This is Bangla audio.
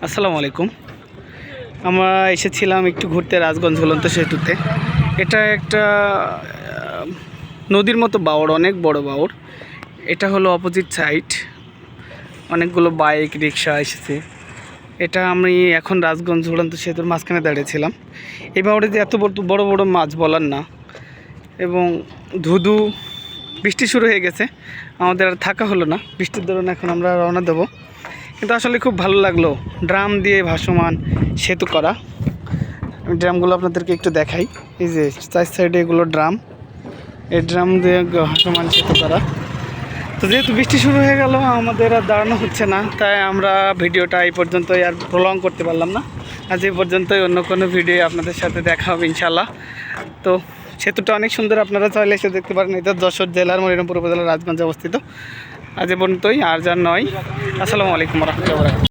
আসসালামু আলাইকুম। আমরা এসেছিলাম একটু ঘুরতে রাজগঞ্জ ঝুলন্ত সেতুতে। এটা একটা নদীর মতো বাওড়, অনেক বড় বাওড়। এটা হলো অপোজিট সাইড, অনেকগুলো বাইক রিক্সা এসেছে। এটা আমি এখন রাজগঞ্জ ঝুলন্ত সেতুর মাঝখানে দাঁড়িয়েছিলাম। এই বাওড়ে যে এত বড় বড় মাছ বলার না, এবং ধুধু বৃষ্টি শুরু হয়ে গেছে, আমাদের আর থাকা হলো না। বৃষ্টির দরুন এখন আমরা রওনা দেবো। কিন্তু আসলে খুব ভালো লাগলো ড্রাম দিয়ে ভাসমান সেতু করা। ড্রামগুলো আপনাদেরকে একটু দেখাই। এই যে চার সাইডে এগুলো ড্রাম, এই ড্রাম দিয়ে ভাসমান সেতু করা। তো যেহেতু বৃষ্টি শুরু হয়ে গেল, আমাদের আর দাঁড়ানো হচ্ছে না, তাই আমরা ভিডিওটা এই পর্যন্তই আর প্রলং করতে পারলাম না। আজ এই পর্যন্তই, অন্য কোনো ভিডিও আপনাদের সাথে দেখা হবে ইনশাল্লাহ। তো সেতুটা অনেক সুন্দর, আপনারা চাইলে এসে দেখতে পারেন। এটা যশোর জেলার মনিরামপুর উপজেলার রাজগঞ্জে অবস্থিত। আজ এ পর্যন্তই, আর যার নয়। আসসালামু আলাইকুম রহমতুল্লাহ।